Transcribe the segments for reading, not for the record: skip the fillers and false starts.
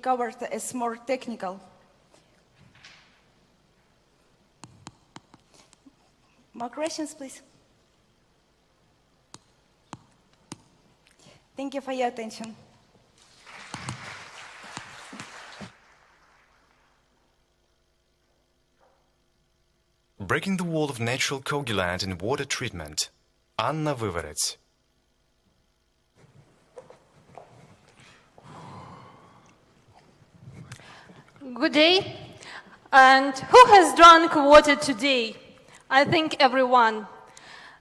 covered as more technical. More questions, please. Thank you for your attention. Breaking the wall of natural coagulant in water treatment. Anna Vyverets. Good day. And who has drunk water today? I think everyone.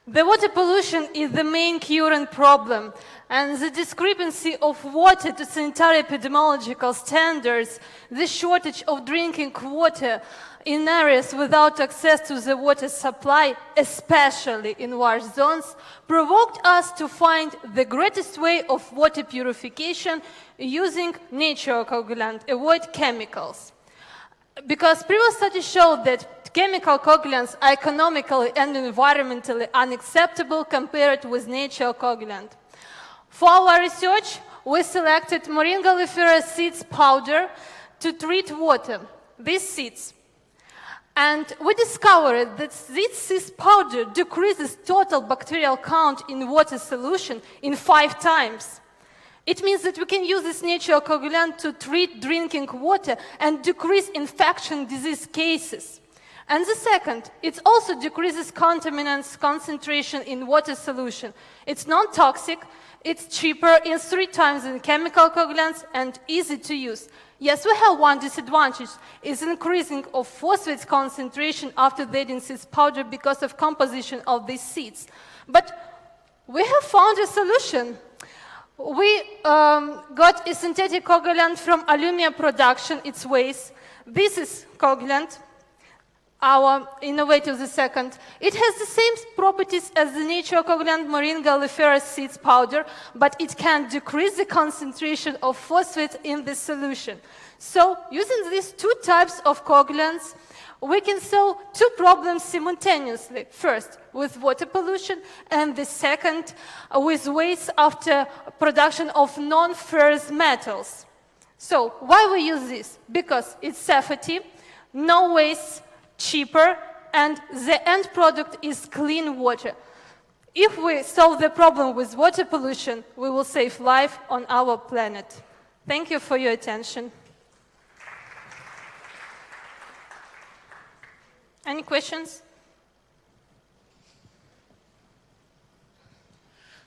The water pollution is the main current problem, and the discrepancy of water to sanitary epidemiological standards, the shortage of drinking water in areas without access to the water supply, especially in large zones, provoked us to find the greatest way of water purification using natural coagulant, avoid chemicals. Because previous studies showed that chemical coagulants are economically and environmentally unacceptable compared with natural coagulant. For our research, we selected Moringa oleifera seeds powder to treat water, these seeds. And we discovered that this seed powder decreases total bacterial count in water solution in 5 times. It means that we can use this natural coagulant to treat drinking water and decrease infection disease cases. And the second, it also decreases contaminants concentration in water solution. It's non-toxic, it's cheaper in 3 times than chemical coagulants, and easy to use. Yes, we have one disadvantage, is increasing of phosphate concentration after adding seeds powder because of composition of these seeds. But we have found a solution. We got a synthetic coagulant from alumina production, its waste. This is coagulant, our innovative, the second. It has the same properties as the natural coagulant Moringa oleifera seeds powder, but it can decrease the concentration of phosphate in the solution. So, using these 2 types of coagulants, we can solve 2 problems simultaneously. First, with water pollution, and the second, with waste after production of non-ferrous metals. So, why we use this? Because it's safety, no waste, cheaper, and the end product is clean water. If we solve the problem with water pollution, we will save life on our planet. Thank you for your attention. Any questions?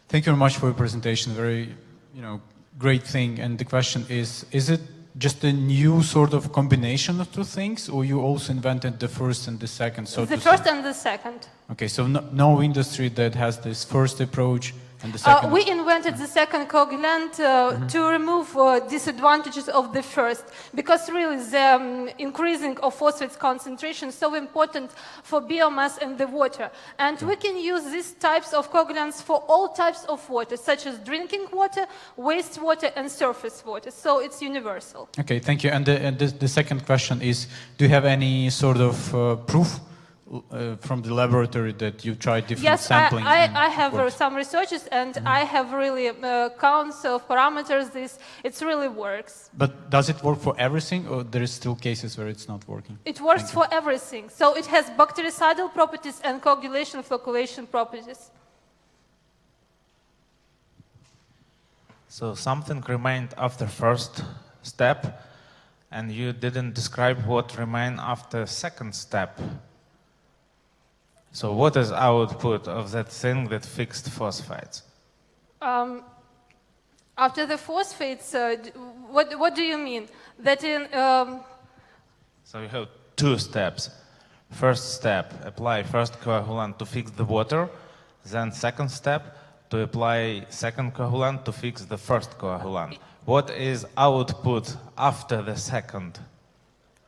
Thank you very much for your presentation. Very, great thing. And the question is it just a new sort of combination of 2 things, or you also invented the first and the second? So the first and the second. Okay, so no industry that has this first approach and the second? We invented the second coagulant to remove disadvantages of the first, because really the increasing of phosphate concentration is so important for biomass and the water. And we can use these types of coagulants for all types of water, such as drinking water, wastewater, and surface water. So it's universal. Okay, thank you. And the second question is, do you have any sort of proof from the laboratory that you tried different sampling? Yes, I have some researches, and I have really counts of parameters. It really works. But does it work for everything, or there is still cases where it's not working? It works for everything. So it has bactericidal properties and coagulation flocculation properties. So something remained after first step, and you didn't describe what remained after second step. So what is output of that thing that fixed phosphates? After the phosphates, what do you mean? That in So you have 2 steps. First step, apply first coagulant to fix the water. Then second step, to apply second coagulant to fix the first coagulant. What is output after the second?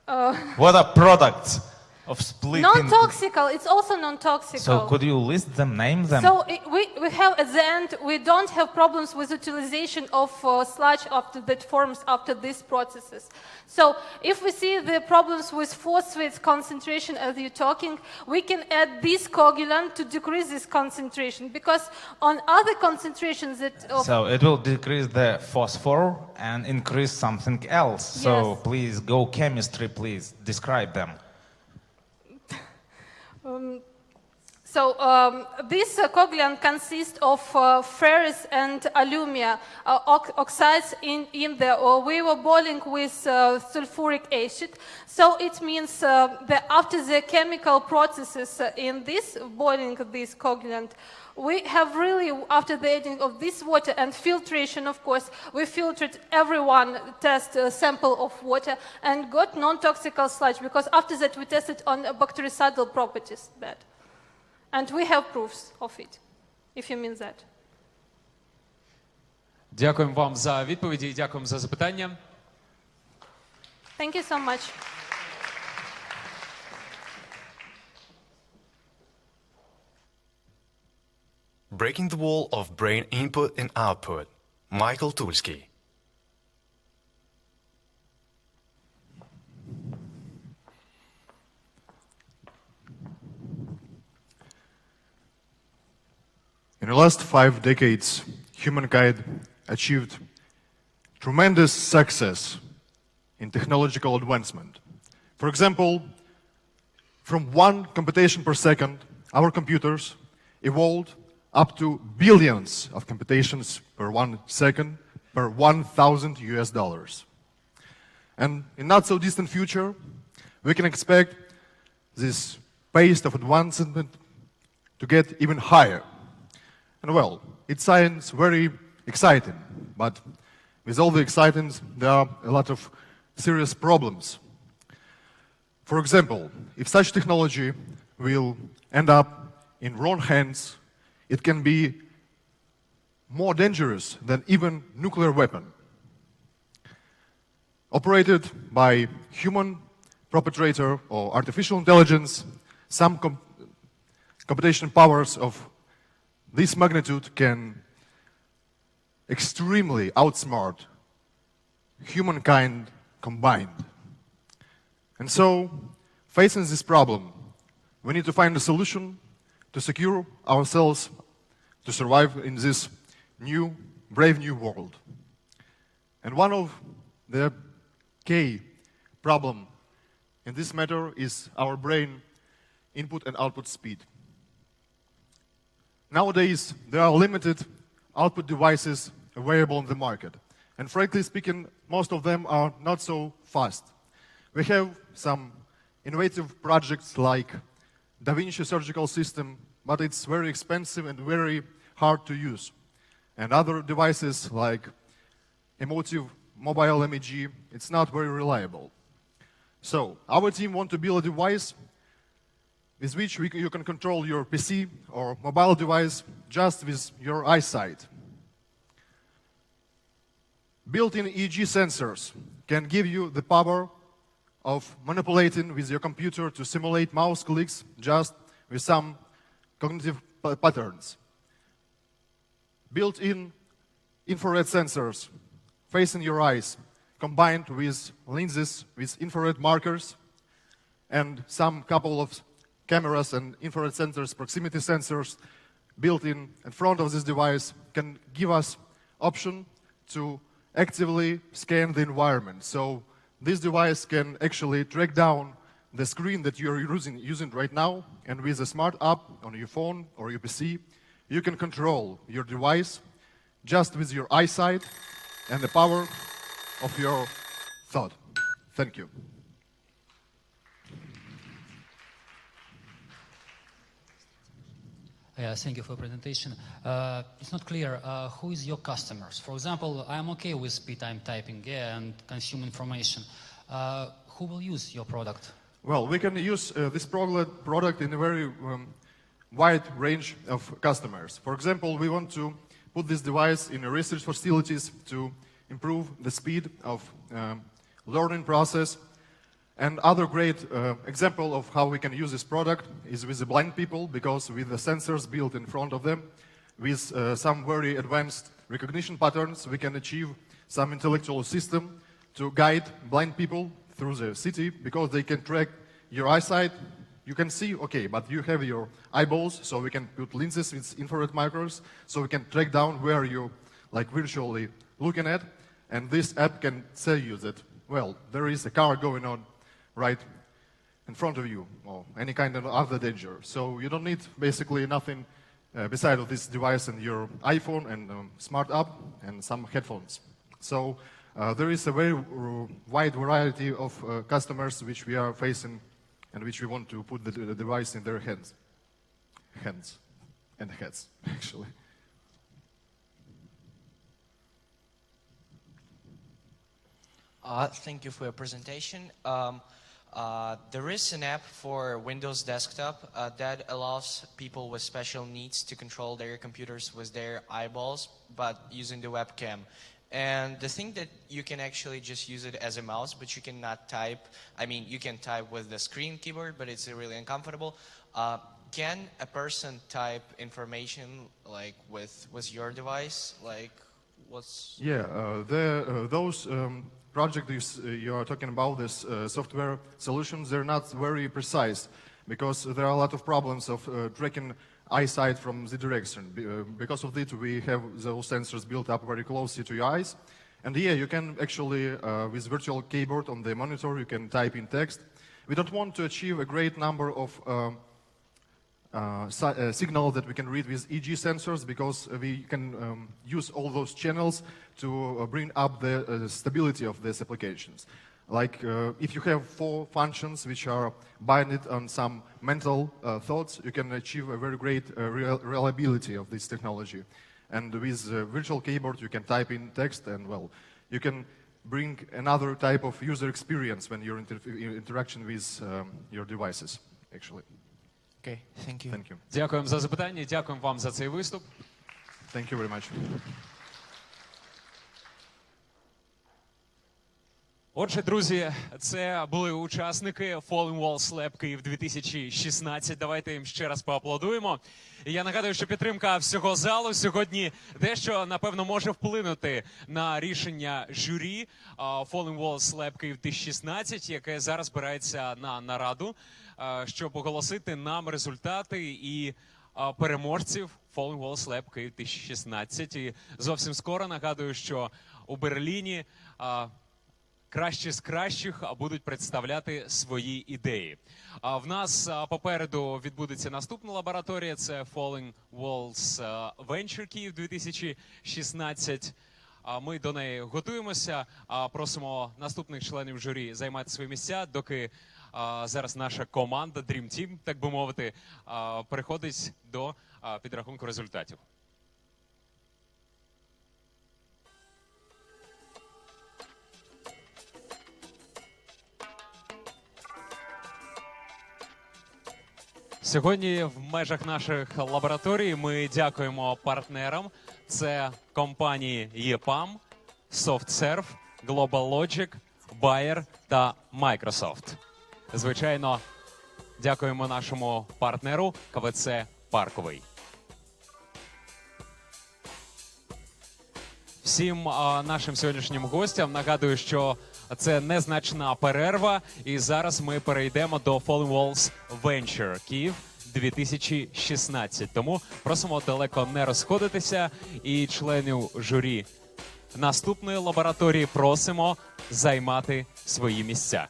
What are products? of splitting. Non-toxical, it's also non-toxical. So could you list them, name them? So we have at the end, we don't have problems with utilization of sludge that forms after these processes. So if we see the problems with phosphate concentration as you're talking, we can add this coagulant to decrease this concentration, because on other concentrations So it will decrease the phosphor and increase something else. So Yes. please go chemistry, please describe them. This coagulant consists of ferrous and alumina oxides in there. We were boiling with sulfuric acid. So it means that after the chemical processes in this boiling this coagulant, we have really, after the adding of this water and filtration, of course, we filtered everyone test a sample of water and got non-toxical sludge, because after that we tested on bactericidal properties that. And we have proofs of it, if you mean that. Дякуємо вам за відповіді і дякуємо за запитання. Thank you so much. Breaking the wall of brain input and output. Michael Tulski. In the last 5 decades, humankind achieved tremendous success in technological advancement. For example, from 1 computation per second, our computers evolved up to billions of computations per 1 second per 1,000 US dollars. And in not so distant future, we can expect this pace of advancement to get even higher. And well, it sounds very exciting, but with all the excitement, there are a lot of serious problems. For example, if such technology will end up in wrong hands, it can be more dangerous than even nuclear weapon. Operated by human perpetrator or artificial intelligence, some computation powers of this magnitude can extremely outsmart humankind combined. And so, facing this problem, we need to find a solution to secure ourselves to survive in this new, brave new world. And one of the key problem in this matter is our brain input and output speed. Nowadays, there are limited output devices available on the market. And frankly speaking, most of them are not so fast. We have some innovative projects like Da Vinci surgical system, but it's very expensive and very hard to use. And other devices like emotive mobile MEG, it's not very reliable. So our team wants to build a device with which you can control your PC or mobile device just with your eyesight. Built-in EEG sensors can give you the power of manipulating with your computer to simulate mouse clicks just with some cognitive patterns. Built-in infrared sensors facing your eyes, combined with lenses with infrared markers, and some couple of cameras and infrared sensors, proximity sensors built in front of this device can give us option to actively scan the environment. So this device can actually track down the screen that you're using right now, and with a smart app on your phone or your PC, you can control your device just with your eyesight and the power of your thought. Thank you. Thank you for your presentation. It's not clear who is your customers. For example, I'm okay with speed time typing and consume information. Who will use your product? Well, we can use this product in a very wide range of customers. For example, we want to put this device in research facilities to improve the speed of learning process. And other great example of how we can use this product is with the blind people, because with the sensors built in front of them, with some very advanced recognition patterns, we can achieve some intellectual system to guide blind people through the city, because they can track your eyesight. You can see, okay, but you have your eyeballs, so we can put lenses with infrared micros, so we can track down where you like virtually looking at, and this app can tell you that, well, there is a car going on right in front of you, or any kind of other danger. So you don't need basically nothing beside of this device and your iPhone and smart app and some headphones. So there is a very wide variety of customers which we are facing and which we want to put the device in their hands and heads, actually. Thank you for your presentation. There is an app for Windows Desktop that allows people with special needs to control their computers with their eyeballs, but using the webcam. And the thing that you can actually just use it as a mouse, but you cannot type. I mean, you can type with the screen keyboard, but it's really uncomfortable. Can a person type information like with your device? Like, what's? Yeah, those projects you are talking about, this software solutions, they're not very precise, because there are a lot of problems of tracking eyesight from the direction. Because of that, we have those sensors built up very closely to your eyes. And yeah, you can actually, with virtual keyboard on the monitor, you can type in text. We don't want to achieve a great number of signals that we can read with EG sensors, because we can use all those channels to bring up the stability of these applications. Like if you have 4 functions which are binded on some mental thoughts, you can achieve a very great reliability of this technology. And with virtual keyboard, you can type in text, and well, you can bring another type of user experience when you're in interaction with your devices, actually. Okay, thank you. Thank you. Дякуємо за запитання, і дякуємо вам за цей виступ. Thank you very much. Отже, друзі, це були учасники Falling Walls Lab Київ 2016. Давайте їм ще раз поаплодуємо. І я нагадую, що підтримка всього залу сьогодні дещо, напевно, може вплинути на рішення журі Falling Walls Lab Київ 2016, яке зараз збирається на нараду, щоб оголосити нам результати і переможців Falling Walls Lab Київ 2016. І зовсім скоро нагадую, що у Берліні кращі з кращих будуть представляти свої ідеї. В нас попереду відбудеться наступна лабораторія, це Falling Walls Venture Київ 2016. Ми до неї готуємося, просимо наступних членів журі займати свої місця, доки зараз наша команда, Dream Team, так би мовити, переходить до підрахунку результатів. Сьогодні в межах наших лабораторій ми дякуємо партнерам. Це компанії EPAM, SoftServe, Global Logic, Bayer та Microsoft. Звичайно, дякуємо нашому партнеру КВЦ «Парковий». Всім нашим сьогоднішнім гостям нагадую, що це незначна перерва, і зараз ми перейдемо до Falling Walls Venture Київ 2016. Тому просимо далеко не розходитися, і членів журі наступної лабораторії просимо займати свої місця.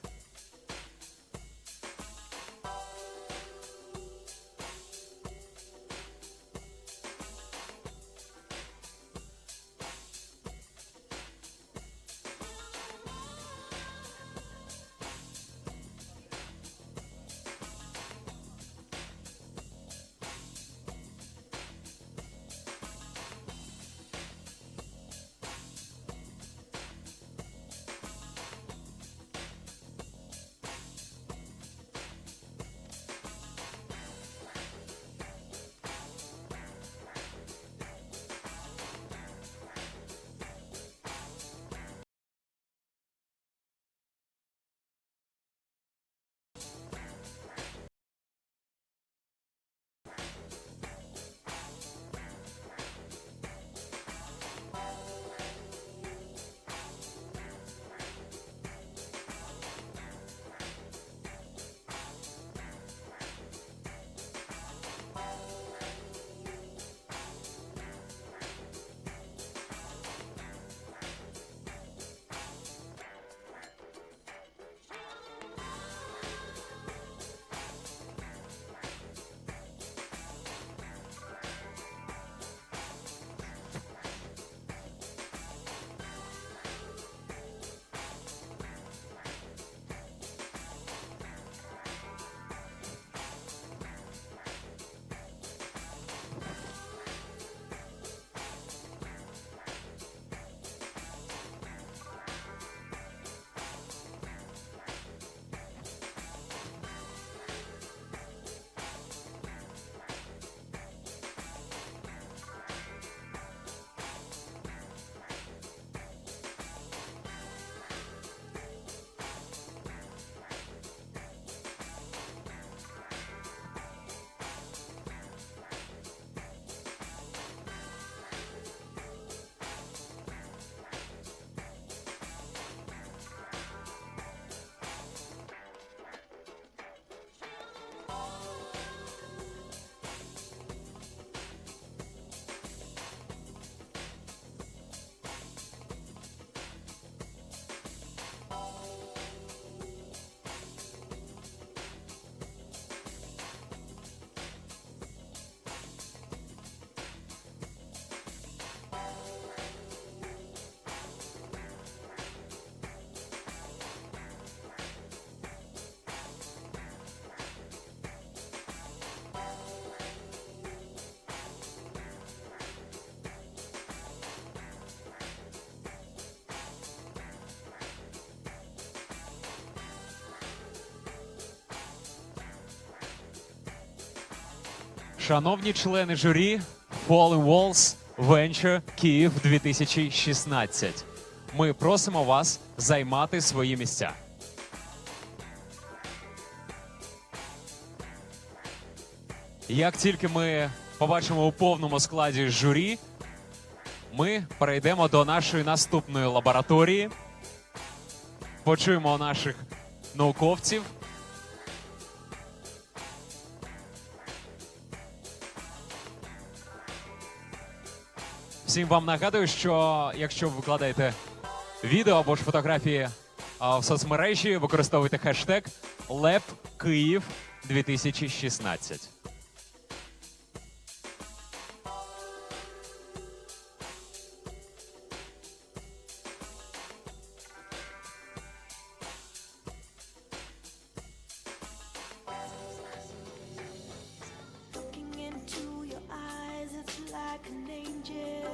Шановні члени журі, Falling Walls Venture Київ 2016. Ми просимо вас займати свої місця. Як тільки ми побачимо у повному складі журі, ми перейдемо до нашої наступної лабораторії, почуємо наших науковців. Всім вам нагадую, що якщо ви викладаєте відео або ж фотографії в соцмережі, використовуйте хештег LabKyiv2016. Looking into your eyes, it's like an angel.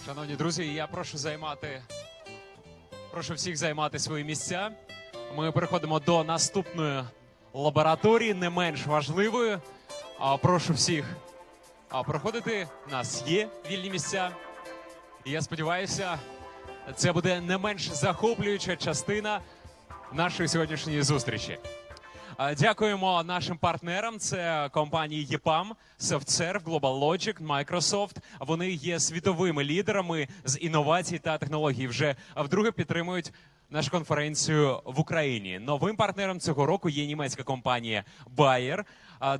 Шановні друзі, я прошу всіх займати свої місця. Ми переходимо до наступної лабораторії, не менш важливої. Прошу всіх проходити. У нас є вільні місця. І я сподіваюся, це буде не менш захоплююча частина нашої сьогоднішньої зустрічі. Дякуємо нашим партнерам. Це компанії EPAM, SoftServe, Global Logic, Microsoft. Вони є світовими лідерами з інновацій та технологій. Вже вдруге підтримують нашу конференцію в Україні. Новим партнером цього року є німецька компанія Bayer,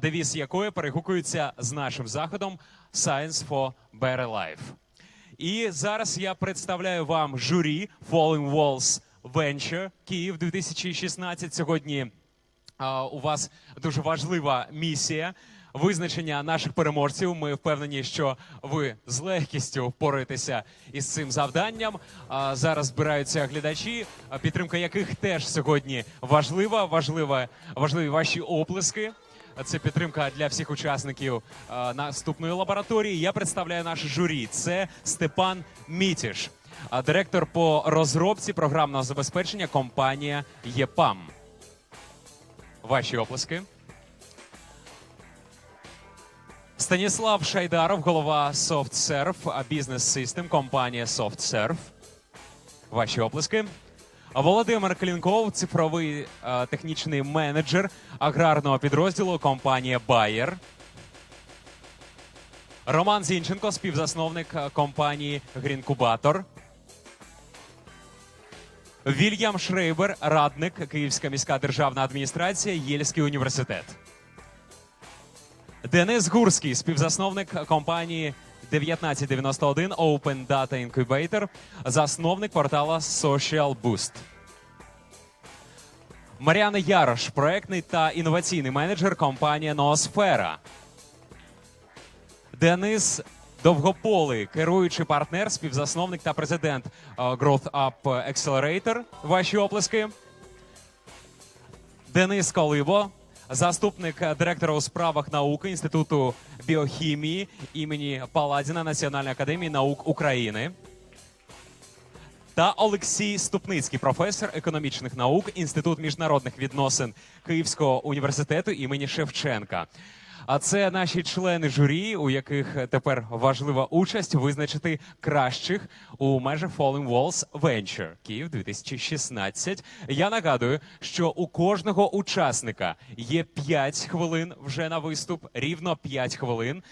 девіз якої перегукується з нашим заходом Science for Better Life. І зараз я представляю вам журі Falling Walls Venture Київ 2016. Сьогодні у вас дуже важлива місія визначення наших переможців. Ми впевнені, що ви з легкістю впораєтеся із цим завданням. Зараз збираються глядачі, підтримка яких теж сьогодні важлива. Важливі ваші оплески. Це підтримка для всіх учасників наступної лабораторії. Я представляю наше журі. Це Степан Мітіш, директор по розробці програмного забезпечення компанія EPAM. Ваші оплески. Станіслав Шайдаров, голова SoftServe, бізнес System, компанія SoftServe. Ваші оплески. Володимир Клінков, цифровий технічний менеджер аграрного підрозділу, компанія Bayer. Роман Зінченко, співзасновник компанії Грінкубатор. Вільям Шрейбер, радник, Київська міська державна адміністрація, Єльський університет. Денис Гурський, співзасновник компанії 1991 Open Data Incubator, засновник портала Social Boost. Мар'яна Ярош, проектний та інноваційний менеджер компанія Ноосфера. Денис Довгополий, керуючий партнер, співзасновник та президент Growth Up Accelerator. Ваші оплески. Денис Колибо, заступник директора у справах науки Інституту біохімії імені Паладіна Національної академії наук України. Та Олексій Ступницький, професор економічних наук, Інститут міжнародних відносин Київського університету імені Шевченка. А це наші члени журі, у яких тепер важлива участь визначити кращих у межах Falling Walls Venture Київ 2016. Я нагадую, що у кожного учасника є 5 хвилин вже на виступ, рівно 5 хвилин.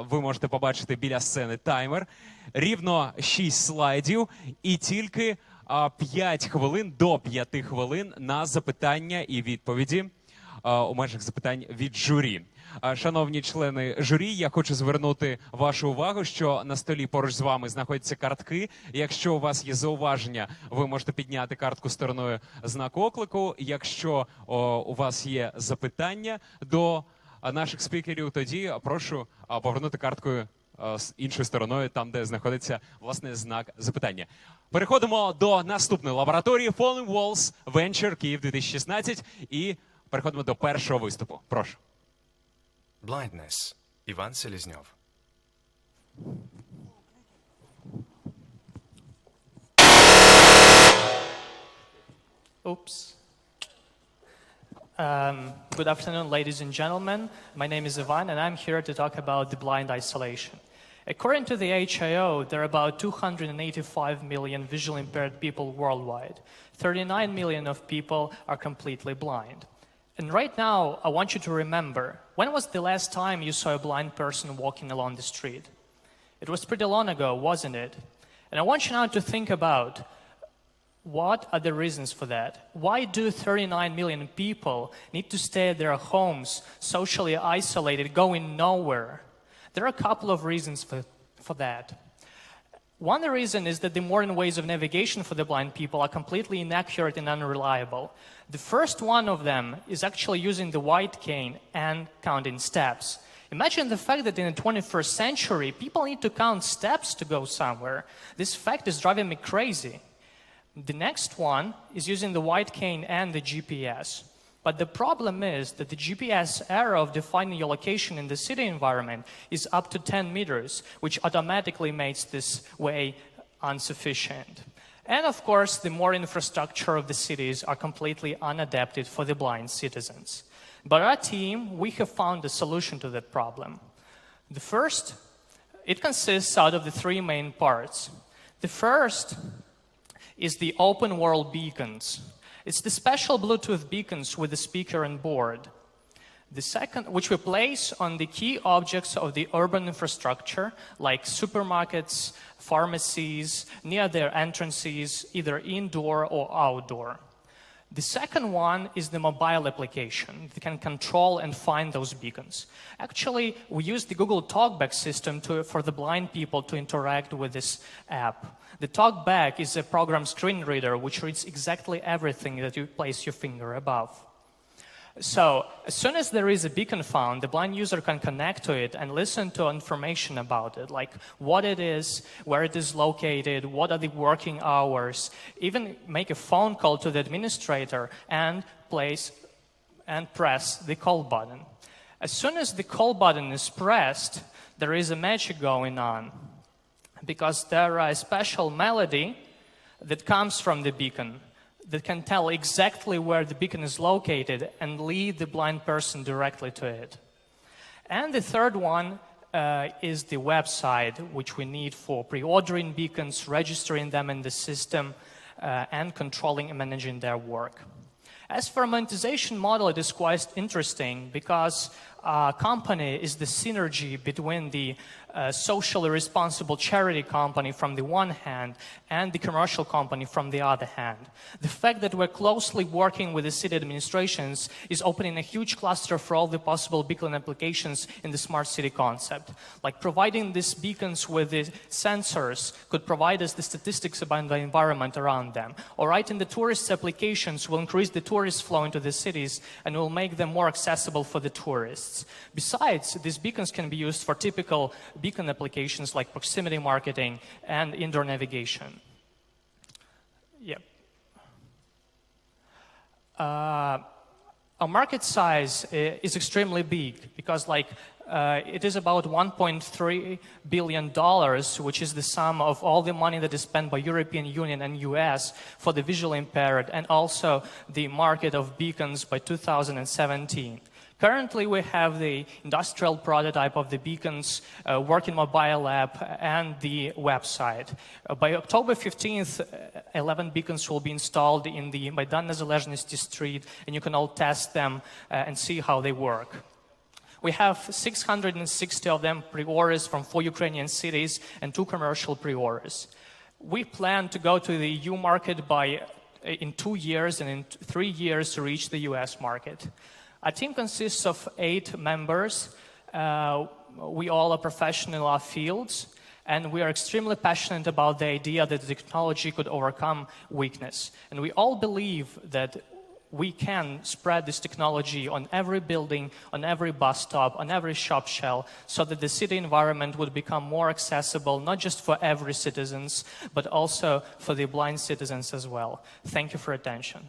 Ви можете побачити біля сцени таймер. Рівно 6 слайдів і тільки 5 хвилин до 5 хвилин на запитання і відповіді у межах запитань від журі. Шановні члени журі, я хочу звернути вашу увагу, що на столі поруч з вами знаходяться картки. Якщо у вас є зауваження, ви можете підняти картку стороною знаку оклику. Якщо у вас є запитання до наших спікерів, тоді прошу повернути карткою з іншою стороною, там, де знаходиться, власне, знак запитання. Переходимо до наступної лабораторії Falling Walls Venture Київ 2016 і переходимо до першого виступу. Прошу. Blindness. Іван Селезньов. Oops. Good afternoon, ladies and gentlemen. My name is Ivan, and I'm here to talk about the blind isolation. According to the HIO, there are about 285 million visually impaired people worldwide. 39 million of people are completely blind. And right now, I want you to remember, when was the last time you saw a blind person walking along the street? It was pretty long ago, wasn't it? And I want you now to think about what are the reasons for that? Why do 39 million people need to stay at their homes, socially isolated, going nowhere? There are a couple of reasons for that. One reason is that the modern ways of navigation for the blind people are completely inaccurate and unreliable. The first one of them is actually using the white cane and counting steps. Imagine the fact that in the 21st century, people need to count steps to go somewhere. This fact is driving me crazy. The next one is using the white cane and the GPS. But the problem is that the GPS error of defining your location in the city environment is up to 10 meters, which automatically makes this way insufficient. And of course, the more infrastructure of the cities are completely unadapted for the blind citizens. But our team, we have found a solution to that problem. The first, it consists out of the three main parts. The first is the open world beacons. It's the special Bluetooth beacons with the speaker and board. The second, which we place on the key objects of the urban infrastructure, like supermarkets, pharmacies, near their entrances, either indoor or outdoor. The second one is the mobile application that can control and find those beacons. Actually, we use the Google TalkBack system for the blind people to interact with this app. The TalkBack is a program screen reader which reads exactly everything that you place your finger above. So, as soon as there is a beacon found, the blind user can connect to it and listen to information about it, like what it is, where it is located, what are the working hours, even make a phone call to the administrator and press the call button. As soon as the call button is pressed, there is a magic going on, because there is a special melody that comes from the beacon that can tell exactly where the beacon is located and lead the blind person directly to it. And the third one is the website, which we need for pre-ordering beacons, registering them in the system, and controlling and managing their work. As for monetization model, it is quite interesting because company is the synergy between the socially responsible charity company from the one hand and the commercial company from the other hand. The fact that we're closely working with the city administrations is opening a huge cluster for all the possible beacon applications in the smart city concept. Like providing these beacons with the sensors could provide us the statistics about the environment around them. Or writing the tourist applications will increase the tourist flow into the cities and will make them more accessible for the tourists. Besides, these beacons can be used for typical beacon applications like proximity marketing and indoor navigation. Yep. Our market size is extremely big because it is about $1.3 billion, which is the sum of all the money that is spent by European Union and US for the visually impaired, and also the market of beacons by 2017. Currently, we have the industrial prototype of the beacons, working mobile app, and the website. By October 15th, 11 beacons will be installed in the Maidan Nezalezhnosti street, and you can all test them and see how they work. We have 660 of them pre-orders from 4 Ukrainian cities and 2 commercial pre-orders. We plan to go to the EU market in 2 years, and in 3 years to reach the US market. Our team consists of 8 members. We all are professional in our fields, and we are extremely passionate about the idea that the technology could overcome weakness. And we all believe that we can spread this technology on every building, on every bus stop, on every shop shelf, so that the city environment would become more accessible, not just for every citizen, but also for the blind citizens as well. Thank you for your attention.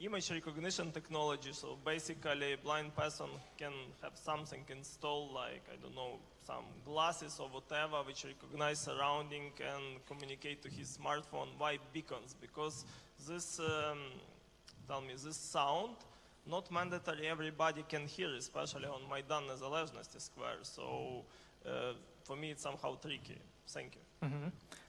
Image recognition technology. So basically, a blind person can have something installed, like, I don't know, some glasses or whatever, which recognize surrounding and communicate to his smartphone. Why beacons? Because this tell me this sound, not mandatory everybody can hear, especially on Maidan Nezalezhnosti Square. So for me, it's somehow tricky. Thank you.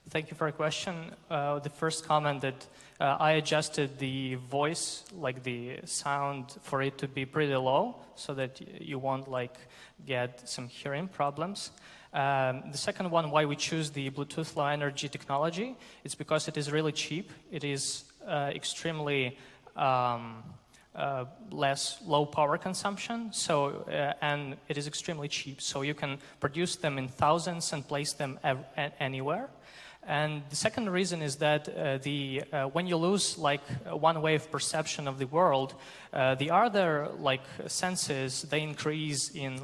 Thank you for your question. The first comment that I adjusted the voice, like the sound, for it to be pretty low, so that you won't like get some hearing problems. The second one, why we choose the Bluetooth Low Energy technology, it's because it is really cheap. It is extremely less low power consumption, so and it is extremely cheap. So you can produce them in thousands and place them anywhere. And the second reason is that when you lose like one way of perception of the world, the other like senses, they increase in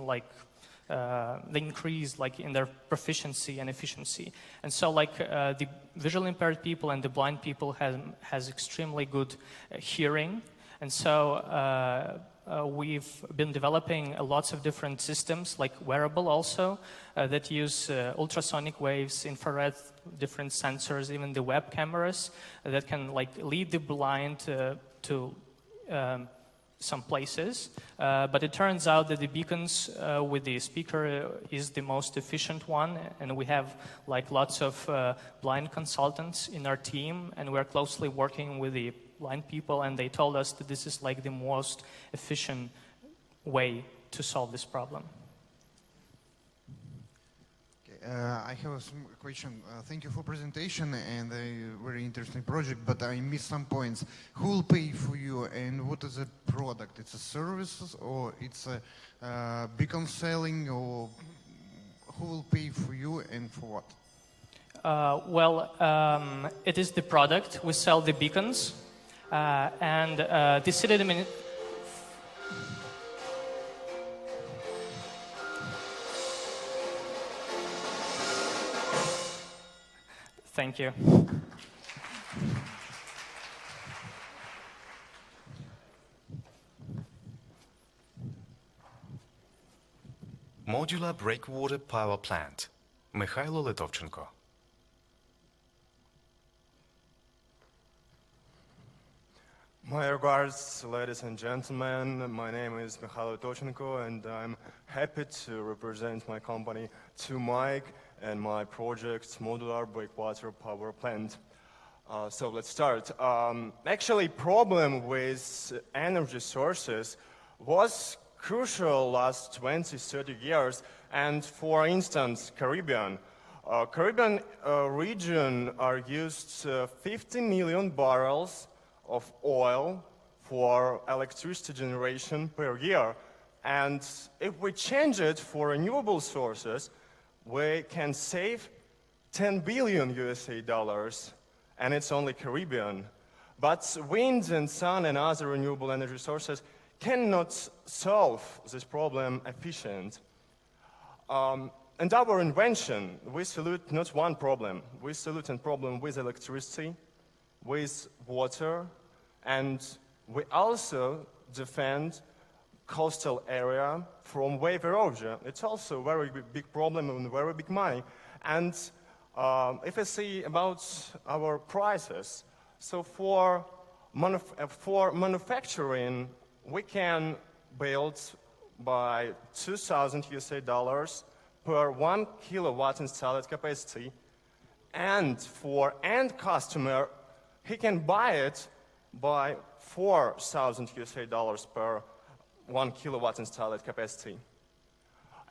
their proficiency and efficiency. And so like the visually impaired people and the blind people has extremely good hearing. And so we've been developing lots of different systems, like wearable also, that use ultrasonic waves, infrared, different sensors, even the web cameras that can like lead the blind to some places. But it turns out that the beacons with the speaker is the most efficient one, and we have like lots of blind consultants in our team, and we're closely working with the blind people, and they told us that this is like the most efficient way to solve this problem. I have a question. Thank you for presentation and a very interesting project, but I missed some points. Who will pay for you, and what is the product? It's a service, or it's a beacon selling, or who will pay for you and for what? It is the product. We sell the beacons, and the city. Thank you. Modular breakwater power plant. Mikhailo Litovchenko. My regards, ladies and gentlemen. My name is Mikhailo Litovchenko, and I'm happy to represent my company to Mike and my project Modular breakwater power plant. So let's start. Actually, problem with energy sources was crucial last 20-30 years, and for instance, Caribbean region are used 50 million barrels of oil for electricity generation per year, and if we change it for renewable sources, we can save 10 billion USA dollars, and it's only Caribbean. But wind and sun and other renewable energy sources cannot solve this problem efficient. And our invention, we salute not one problem. We salute a problem with electricity, with water, and we also defend coastal area from wave erosion. It's also a very big problem and very big money. And if I see about our prices, so for manufacturing, we can build by 2,000 USA dollars per 1 kilowatt installed capacity. And for end customer, he can buy it by 4,000 USA dollars per 1 kilowatt installed capacity.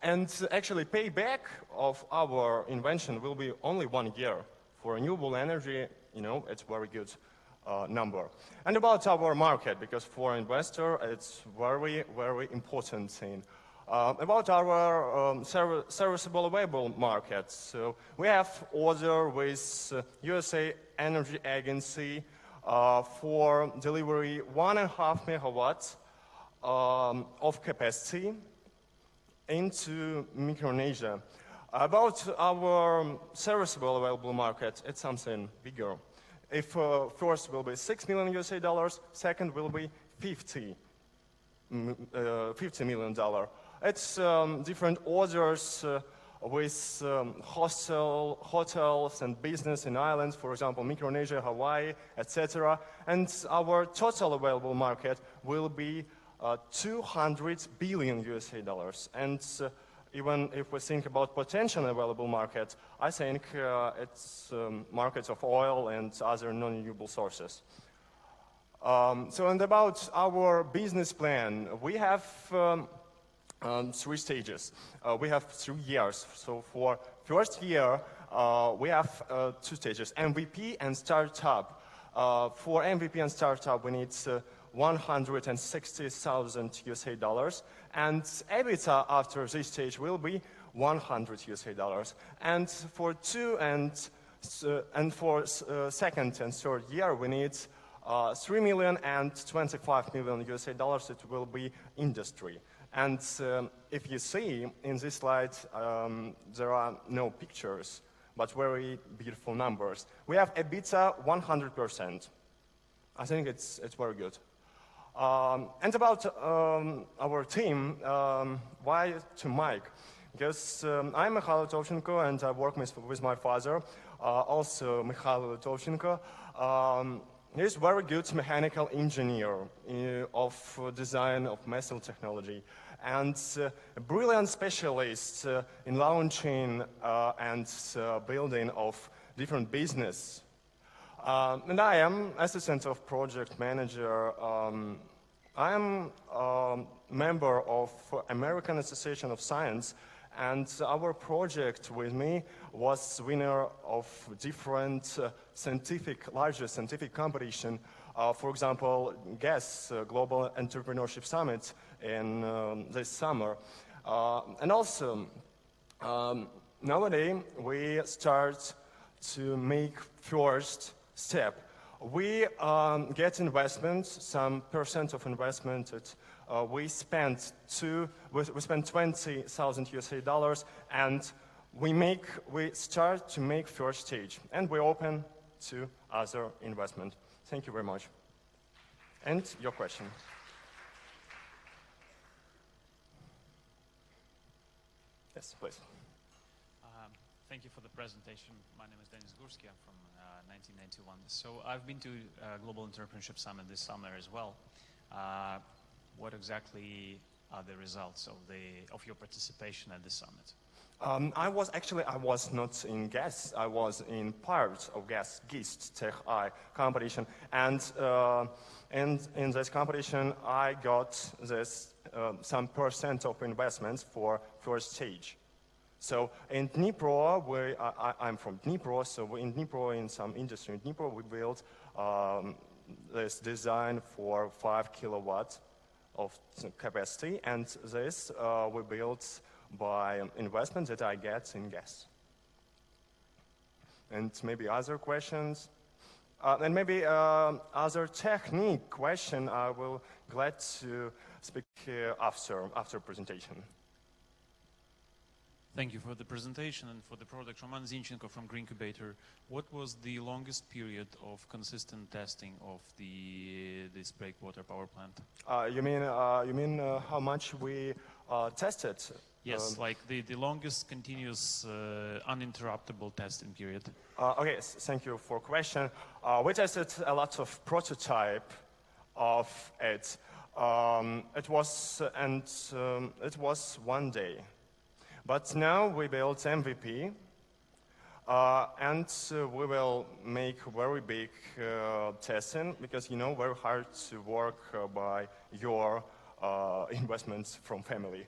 And actually payback of our invention will be only 1 year. For renewable energy, you know, it's very good number. And about our market, because for investor, it's very, very important thing. About our serviceable available market. So we have order with USA Energy Agency for delivery 1.5 megawatts of capacity into Micronesia. About our serviceable available market, it's something bigger. If first will be 6 million USA dollars, second will be $50 million. It's different orders with hotels and business in islands, for example, Micronesia, Hawaii, etc. And our total available market will be 200 billion USA dollars. And even if we think about potential available market, I think it's markets of oil and other non-renewable sources. And about our business plan, we have 3 stages. We have 3 years. So for first year, we have 2 stages, MVP and startup. For MVP and startup, we need 160,000 USA dollars, and EBITDA after this stage will be 100 USA dollars. And for second and third year, we need 3 million and 25 million USA dollars. It will be industry. And if you see in this slide, there are no pictures, but very beautiful numbers. We have EBITDA 100%. I think it's very good. And about our team, why to Mike? Because I'm Mikhail Tovchenko and I work with my father, also Mikhail Tovchenko. He's a very good mechanical engineer of design of missile technology and a brilliant specialist in launching and building of different business. And I am assistant of project manager. I am a member of American Association of Science, and our project with me was winner of different larger scientific competition. For example, GES, Global Entrepreneurship Summit in this summer. And also, nowadays we start to make first step. We get investment, some percent of investment. We spend 20,000 USA dollars, and we start to make first stage, and we open to other investment. Thank you very much. And your question. Yes, please. Thank you for the presentation. My name is Denis Gursky. I'm from 1991. So I've been to Global Entrepreneurship Summit this summer as well. What exactly are the results of your participation at this summit? I was not in GES. I was in part of GES, GIST Tech I competition, and in this competition I got some percent of investments for first stage. So in Dnipro, I'm from Dnipro, so in Dnipro, in some industry in Dnipro, we built this design for 5 kilowatts of capacity, and this we built by investment that I get in gas. And maybe other questions? And maybe other technique question, I will glad to speak after presentation. Thank you for the presentation and for the product. Roman Zinchenko from Green Incubator. What was the longest period of consistent testing of this breakwater power plant? You mean how much we tested? Yes, like the longest continuous uninterruptible testing period. Okay, thank you for question. We tested a lot of prototype of it. It was 1 day. But now we built MVP, and we will make very big testing, because very hard to work by your investments from family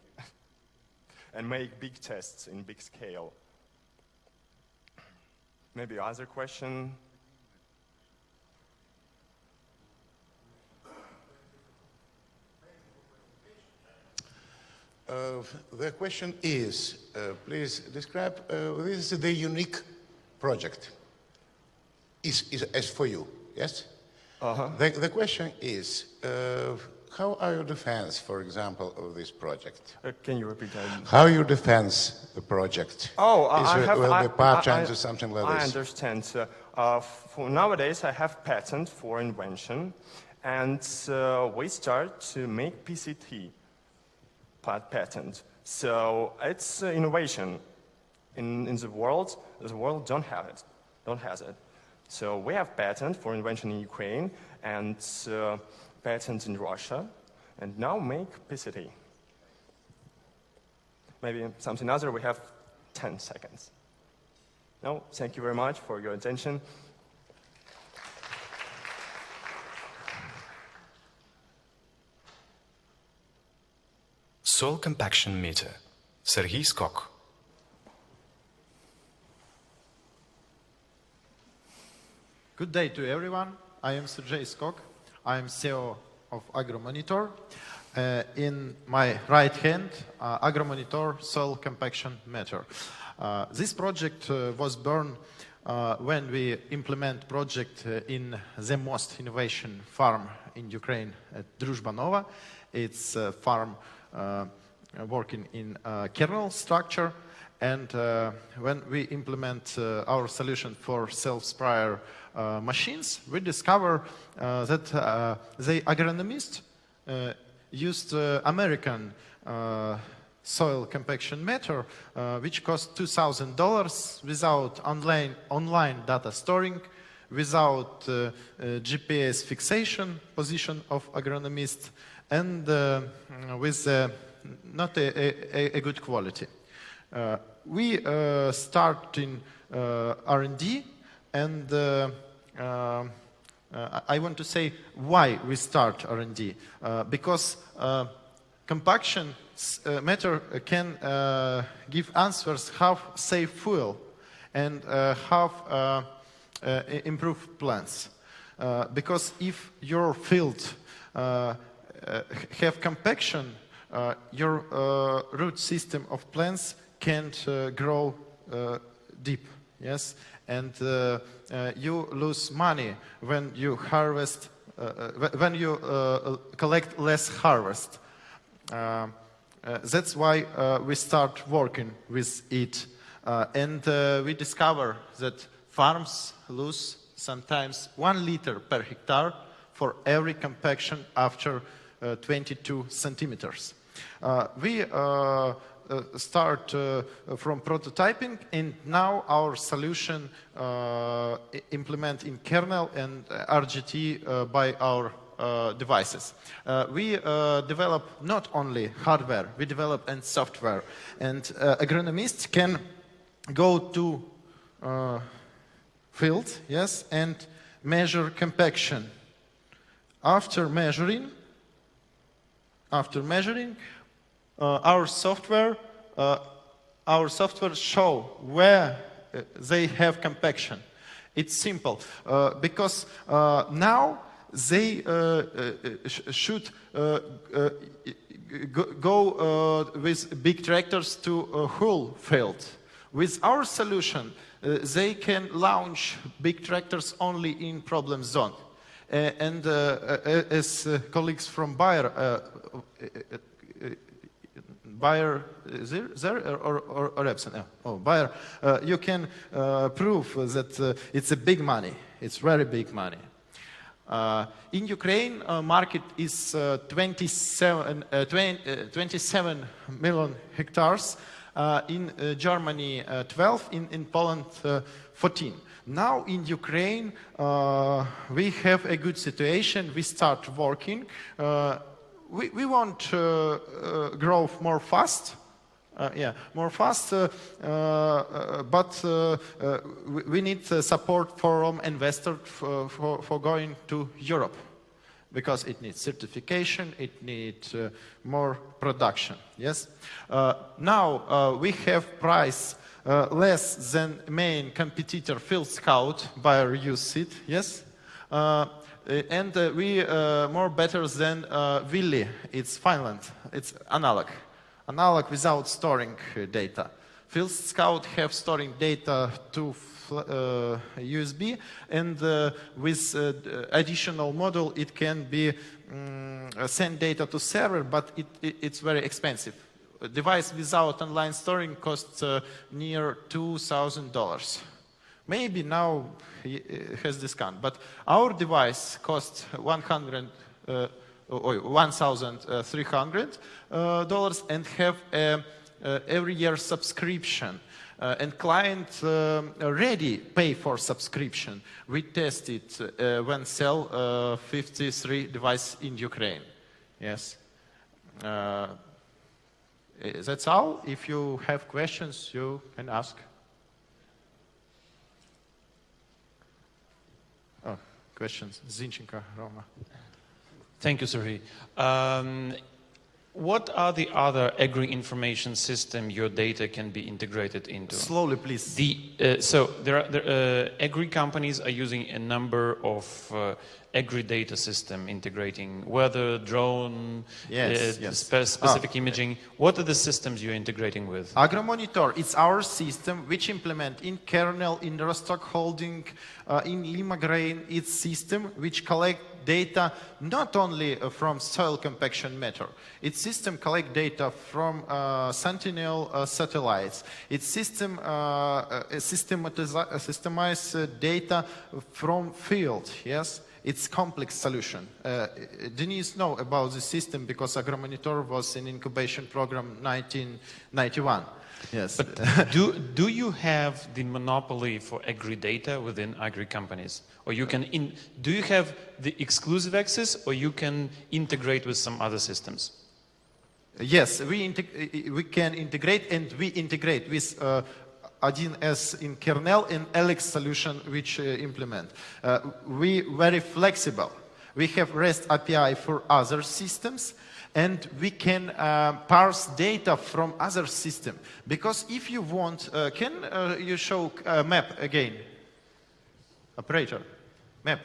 and make big tests in big scale. Maybe other question? The question is, please describe, this is the unique project, as for you, yes? The question is, how are you defense, for example, of this project? Can you repeat that? How you defense the project? Oh, will be patent or something like this? I understand. For nowadays, I have patent for invention, and we start to make PCT patent. So it's innovation. in the world don't have it, don't has it. So we have patent for invention in Ukraine and patent in Russia, and now make PCT. Maybe something other, we have 10 seconds. No, thank you very much for your attention. Soil compaction meter. Serhiy Skok. Good day to everyone. I am Serhiy Skok. I am CEO of AgriMonitor. In my right hand, AgriMonitor soil compaction meter. This project was born when we implement project in the most innovation farm in Ukraine at Druzhbanova. It's a farm working in kernel structure, and when we implement our solution for self-sprayer machines, we discover that the agronomist used American soil compaction meter, which cost $2,000 without online data storing, without GPS fixation position of agronomist, and with not a good quality. We start in R&D, and I want to say why we start R&D. Because compaction meter can give answers how save fuel and how improve plants. Because if your field have compaction, your root system of plants can't grow deep, yes? And you lose money when you harvest, when you collect less harvest. That's why we start working with it. And we discover that farms lose sometimes 1 liter per hectare for every compaction after 22 centimeters. We start from prototyping, and now our solution implement in kernel and RGT by our devices. We develop not only hardware, we develop and software. And agronomists can go to field, yes, and measure compaction. After measuring, our software show where they have compaction. It's simple because now they should go with big tractors to a whole field. With our solution, they can launch big tractors only in problem zone. And as colleagues from Bayer, Bayer, or Epson? Oh, Bayer, you can prove that it's a big money. It's very big money. In Ukraine, market is 27 million hectares. In Germany, 12. In Poland, 14. Now in Ukraine, we have a good situation. We start working. We want to grow more fast. More fast, but we need support from investors for going to Europe, because it needs certification, it needs more production. Yes. Now we have price less than main competitor Field Scout. Bayer use it. Yes. And we more better than Willy. It's Finland. It's analog without storing data. Field Scout have storing data to USB, and with additional module it can be send data to server, but it's very expensive. A device without online storing costs near $2,000. Maybe now has discount, but our device costs $1,300 and have a every year subscription. and client already pay for subscription. We tested when sell 53 devices in Ukraine. Yes. That's all. If you have questions, you can ask. Oh, questions. Zinchenko, Roma. Thank you, Sergey. What are the other agri-information system your data can be integrated into? Slowly, please. So agri companies are using a number of agri-data system integrating weather, drone, specific imaging. What are the systems you're integrating with? AgriMonitor, it's our system which implement in kernel, in Rostock Holding, in Lima Grain. It's system which collect data not only from soil compaction meter. Its system collect data from Sentinel satellites. Its system systemize data from field. Yes. It's complex solution. Denise know about the system because AgriMonitor was in incubation program 1991. Yes. But do you have the monopoly for agri data within agri companies, or you can do you have the exclusive access, or you can integrate with some other systems? Yes, we can integrate, and we integrate with 1S in kernel and Alex solution which implement. We very flexible. We have REST API for other systems, and we can parse data from other system. Because if you want, can you show map again? Operator, map,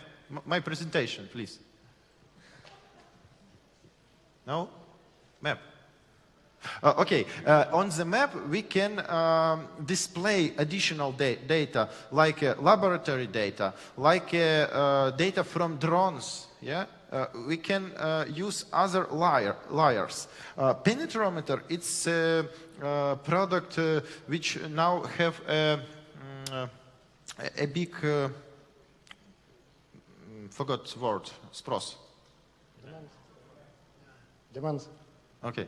my presentation, please. No? Map. Okay, on the map we can display additional data, like laboratory data, like data from drones. Yeah, we can use other layers. Penetrometer, it's a product which now have a big, forgot the word, sпрос. Demand. Okay.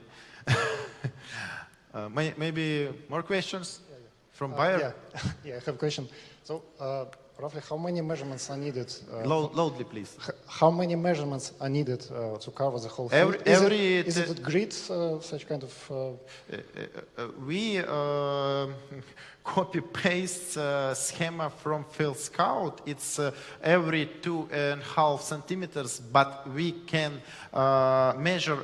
Maybe more questions from buyer? Yeah, I have a question. So, roughly how many measurements are needed? Loudly, please. How many measurements are needed to cover the whole Every, field? Is it a grid, such kind of? We copy-paste schema from Field Scout. It's every 2.5 centimeters, but we can measure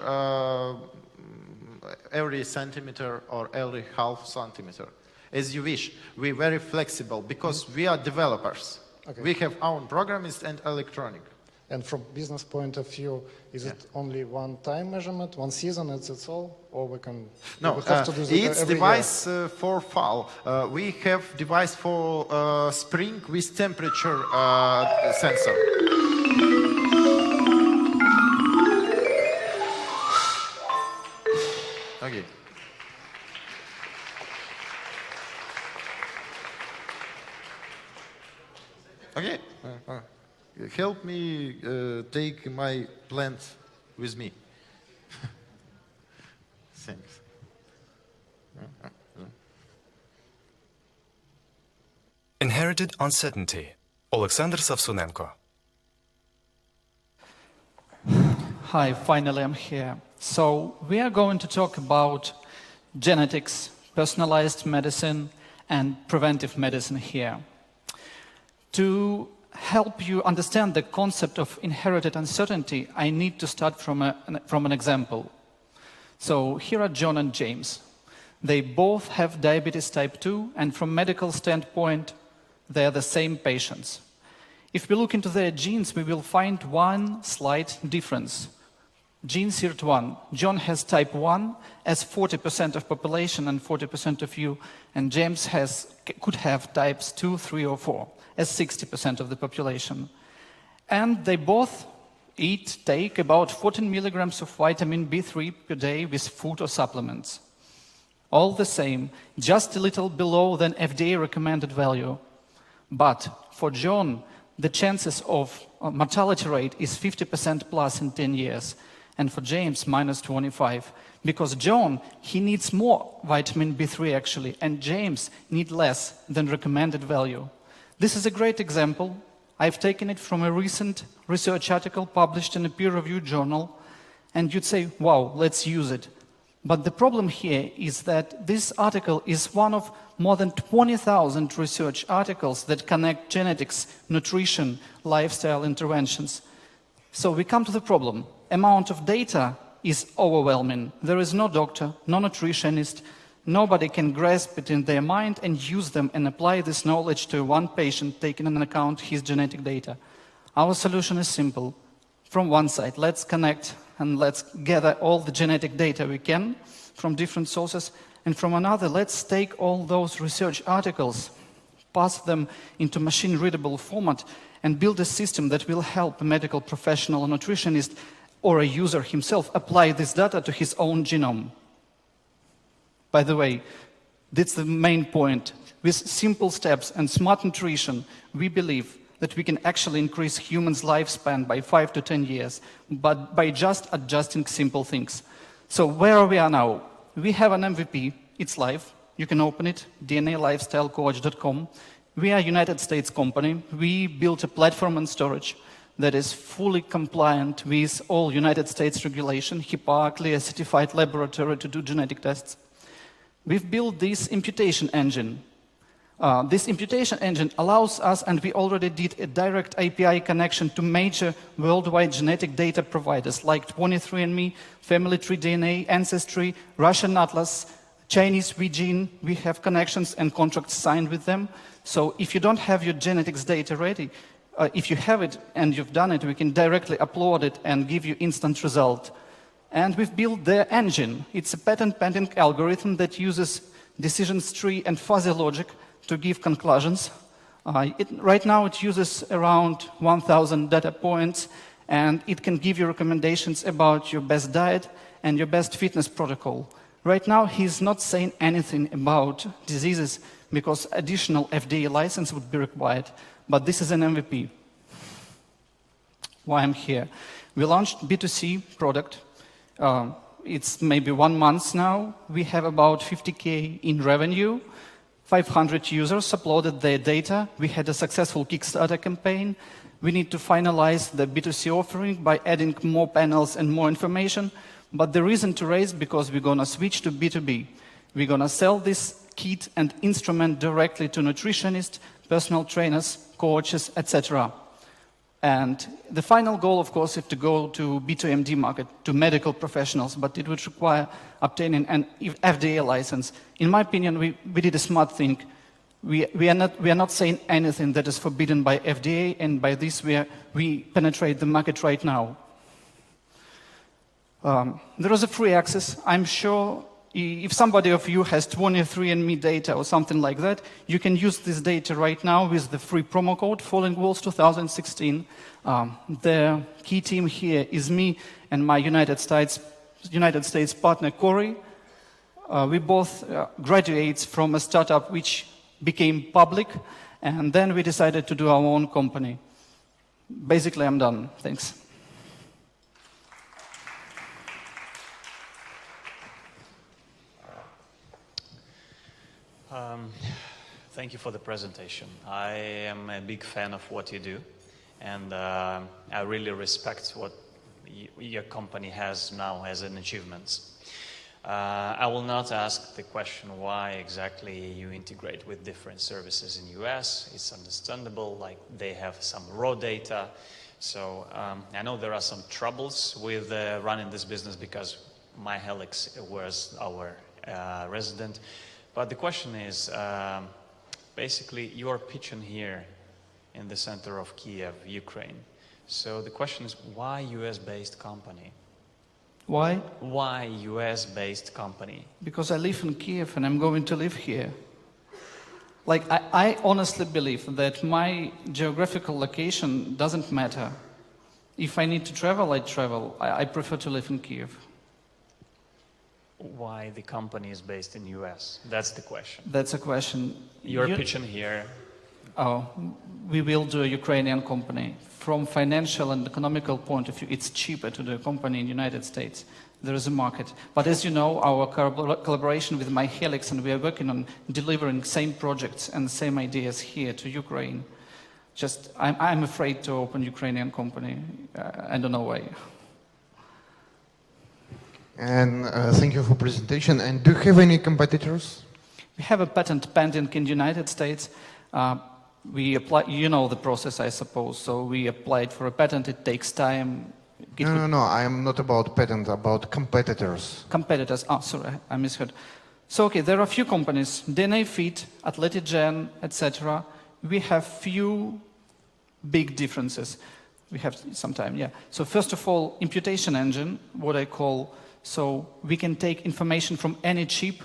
every centimeter or every half centimeter, as you wish. We're very flexible because we are developers. Okay. We have our own programs and electronic. And from business point of view, is it only one time measurement, one season, that's all? Or we can No, we have to do that it's every device for fall. We have device for spring with temperature sensor. Okay. Okay. Help me take my plant with me. Thanks. Inherited uncertainty. Олександр Савсуненко. Hi, finally I'm here. So we are going to talk about genetics, personalized medicine, and preventive medicine here. To help you understand the concept of inherited uncertainty, I need to start from an example. So here are John and James. They both have diabetes type 2, and from medical standpoint, they are the same patients. If we look into their genes, we will find one slight difference. Gene SIRT1. John has type 1 as 40% of population and 40% of you, and James could have types 2, 3, or 4 as 60% of the population. And they both take about 14 milligrams of vitamin B3 per day with food or supplements. All the same, just a little below than FDA recommended value. But for John, the chances of mortality rate is 50% plus in 10 years. and for James, -25. Because John, he needs more vitamin B3 actually, and James need less than recommended value. This is a great example. I've taken it from a recent research article published in a peer-reviewed journal, and you'd say, wow, let's use it. But the problem here is that this article is one of more than 20,000 research articles that connect genetics, nutrition, lifestyle interventions. So we come to the problem. Amount of data is overwhelming. There is no doctor, no nutritionist, nobody can grasp it in their mind and use them and apply this knowledge to one patient, taking into account his genetic data. Our solution is simple. From one side, let's connect and let's gather all the genetic data we can from different sources, and from another, let's take all those research articles, pass them into machine-readable format, and build a system that will help a medical professional, a nutritionist, or a user himself apply this data to his own genome. By the way, that's the main point. With simple steps and smart nutrition, we believe that we can actually increase humans' lifespan by 5 to 10 years, but by just adjusting simple things. So where we are now? We have an MVP, it's live. You can open it, dnalifestylecoach.com. We are a United States company. We built a platform and storage that is fully compliant with all United States regulation, HIPAA, CLIA certified laboratory to do genetic tests. We've built this imputation engine. This imputation engine allows us, and we already did a direct API connection to major worldwide genetic data providers like 23andMe, Family Tree DNA, Ancestry, Russian Atlas, Chinese WeGene. We have connections and contracts signed with them. So if you don't have your genetics data ready, if you have it and you've done it, we can directly upload it and give you instant result. And we've built the engine. It's a patent-pending algorithm that uses decision tree and fuzzy logic to give conclusions. Right now it uses around 1,000 data points, and it can give you recommendations about your best diet and your best fitness protocol. Right now he's not saying anything about diseases because additional FDA license would be required, but this is an MVP. Why I'm here? We launched B2C product. It's maybe 1 month now. We have about 50K in revenue. 500 users uploaded their data. We had a successful Kickstarter campaign. We need to finalize the B2C offering by adding more panels and more information. But the reason to raise because we're going to switch to B2B. We're going to sell this kit and instrument directly to nutritionists, personal trainers, coaches, etc. And the final goal, of course, is to go to B2MD market, to medical professionals, but it would require obtaining an FDA license. In my opinion, we did a smart thing. We are not saying anything that is forbidden by FDA, and by this we penetrate the market right now. There is a free access. I'm sure if somebody of you has 23andMe data or something like that, you can use this data right now with the free promo code, Falling Walls 2016. The key team here is me and my United States partner, Corey. We both graduates from a startup which became public, and then we decided to do our own company. Basically, I'm done. Thanks. Thank you for the presentation. I am a big fan of what you do, and I really respect what your company has now as an achievements. I will not ask the question why exactly you integrate with different services in US. It's understandable, like they have some raw data. So I know there are some troubles with running this business because my Helix was our resident. But the question is, basically, you are pitching here in the center of Kiev, Ukraine. So the question is, why US-based company? Why? Why US-based company? Because I live in Kiev and I'm going to live here. Like, I honestly believe that my geographical location doesn't matter. If I need to travel, I travel. I prefer to live in Kiev. Why the company is based in US? That's the question. That's a question. You're pitching here. we will do a Ukrainian company. From financial and economical point of view, it's cheaper to do a company in the United States. There is a market. But as you know, our collaboration with MyHelix, and we are working on delivering same projects and same ideas here to Ukraine. Just, I'm afraid to open Ukrainian company. I don't know why. And thank you for presentation. And do you have any competitors? We have a patent pending in the United States. We apply, you know the process, I suppose. So we applied for a patent. It takes time. No. I am not about patent, about competitors. Competitors. Oh, sorry, I misheard. So, okay, there are a few companies, DNA Fit, Athletigen, etc. We have few big differences. We have some time, yeah. So first of all, imputation engine, what I call, so we can take information from any chip.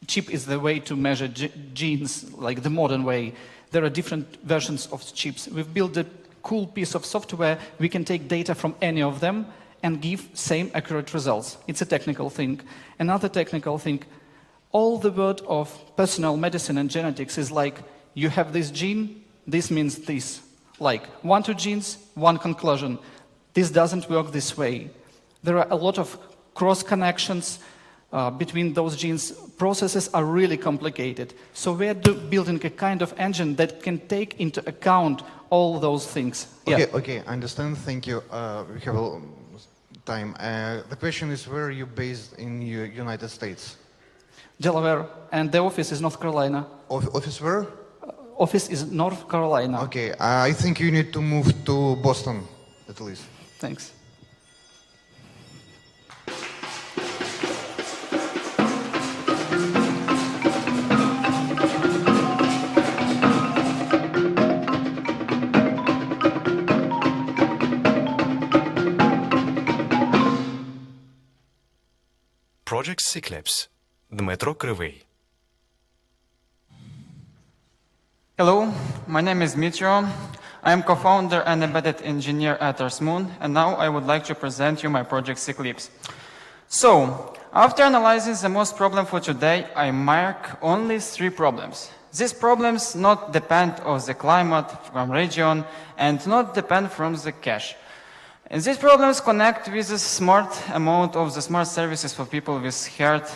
Chip is the way to measure genes, like the modern way. There are different versions of chips. We've built a cool piece of software. We can take data from any of them and give same accurate results. It's a technical thing. Another technical thing, all the word of personal medicine and genetics is like, you have this gene, this means this. Like, 1, 2 genes, 1 conclusion. This doesn't work this way. There are a lot of cross connections between those genes. Processes are really complicated. So we're building a kind of engine that can take into account all those things. Okay, I understand. Thank you. We have a time. The question is, where are you based in the United States? Delaware, and the office is North Carolina. Office where? Office is North Carolina. Okay, I think you need to move to Boston, at least. Thanks. Project Cyclops. Дмитро Кривий. Hello, my name is Mitro. I am co-founder and embedded engineer at Earthmoon, and now I would like to present you my project Cyclops. So, after analyzing the most problem for today, I mark only 3 problems. These problems not depend on the climate from region and not depend from the cache. And these problems connect with a smart amount of the smart services for people with heart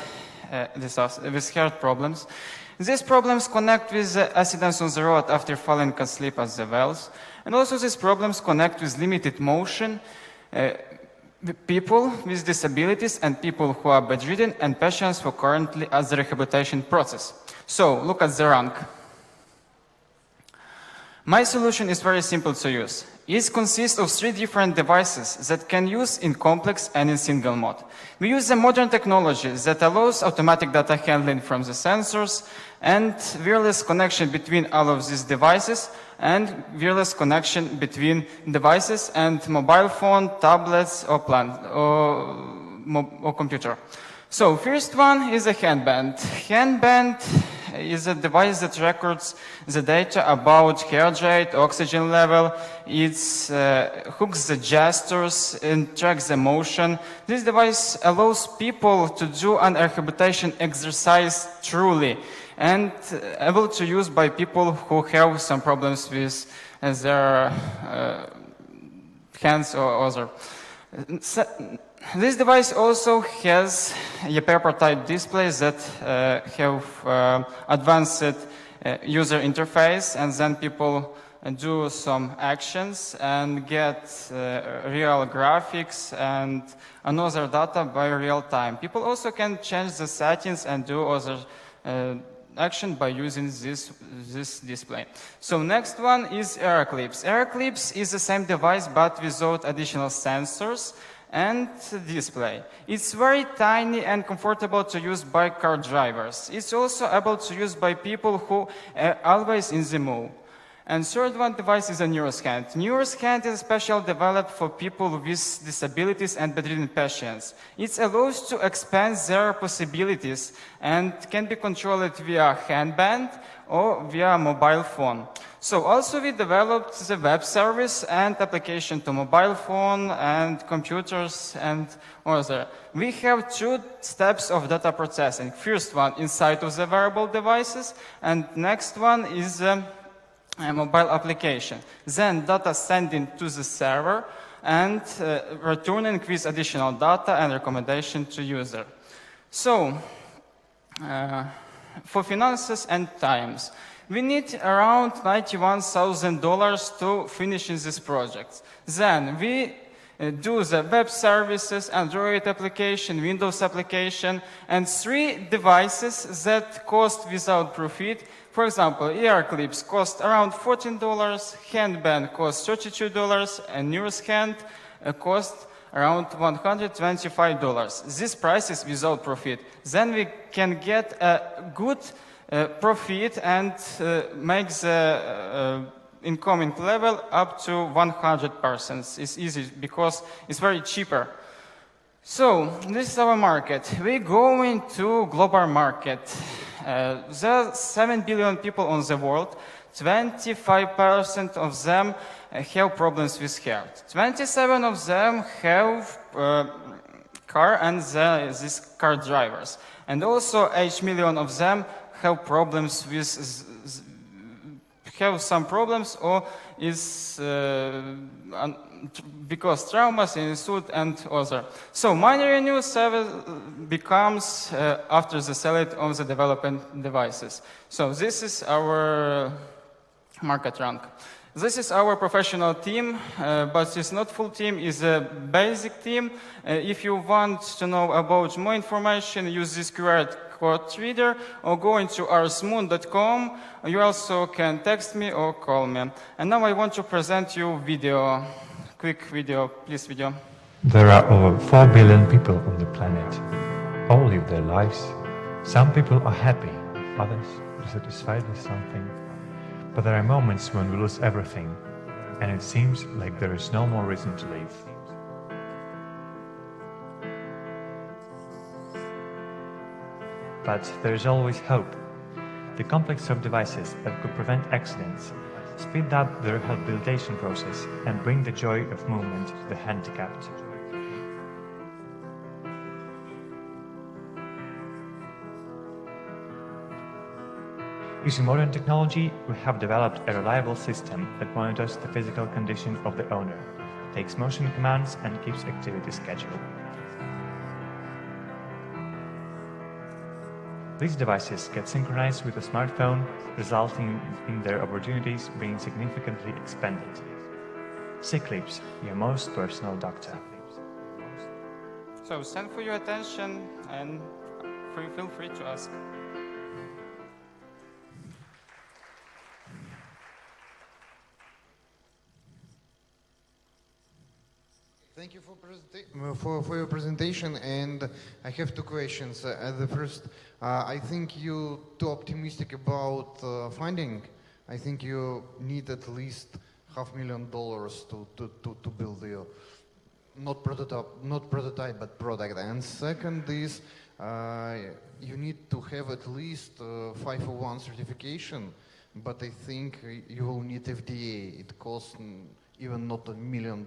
problems. These problems connect with the accidents on the road after falling asleep at the wells. And also these problems connect with limited motion, people with disabilities and people who are bedridden and patients who are currently at the rehabilitation process. So, look at the rank. My solution is very simple to use. It consists of 3 different devices that can use in complex and in single mode. We use a modern technology that allows automatic data handling from the sensors and wireless connection between all of these devices and wireless connection between devices and mobile phone, tablets or computer. So first one is a handband. Handband is a device that records the data about heart rate, oxygen level. It hooks the gestures and tracks the motion. This device allows people to do an rehabilitation exercise truly and able to use by people who have some problems with their hands or other. This device also has a paper-type displays that have advanced user interface, and then people do some actions and get real graphics and another data by real time. People also can change the settings and do other action by using this display. So next one is AirClips. AirClips is the same device but without additional sensors and display. It's very tiny and comfortable to use by car drivers. It's also able to use by people who are always in the move. And third one device is a NeuroScan. NeuroScan is special developed for people with disabilities and bedridden patients. It allows to expand their possibilities and can be controlled via handband or via mobile phone. So also we developed the web service and application to mobile phone and computers and other. We have 2 steps of data processing. First one inside of the wearable devices, and next one is mobile application. Then data sending to the server and returning with additional data and recommendation to user. So, for finances and times, we need around $91,000 to finish this project. Then we do the web services, Android application, Windows application, and 3 devices that cost without profit. For example, ear clips cost around $14, handband costs $32, and nearest hand cost around $125. This price is without profit. Then we can get a good profit and make the incoming level up to 100%. It's easy because it's very cheaper. So this is our market. We go into global market. There are 7 billion people on the world. 25% of them have problems with health. 27 of them have car and these car drivers. And also 8 million of them have problems with have some problems or is because traumas, insult and other. So minor renew service becomes after the selling of the development devices. So this is our market rank. This is our professional team, but it's not full team, it's a basic team. If you want to know about more information, use this QR code reader or go into arsmoon.com. You also can text me or call me. And now I want to present you video, quick video, please video. There are over 4 billion people on the planet. All live their lives. Some people are happy, others dissatisfied with something. But there are moments when we lose everything, and it seems like there is no more reason to live. But there is always hope. The complex of devices that could prevent accidents, speed up the rehabilitation process, and bring the joy of movement to the handicapped. Using modern technology, we have developed a reliable system that monitors the physical condition of the owner, takes motion commands, and keeps activity scheduled. These devices get synchronized with a smartphone, resulting in their opportunities being significantly expanded. Sick leaves, your most personal doctor. So thank for your attention and feel free to ask. Thank you for your presentation, and I have 2 questions. The first, I think you're too optimistic about funding. I think you need at least $500,000 to build your not prototype but product. And second is you need to have at least 501 certification, but I think you will need FDA. It costs even not $1 million.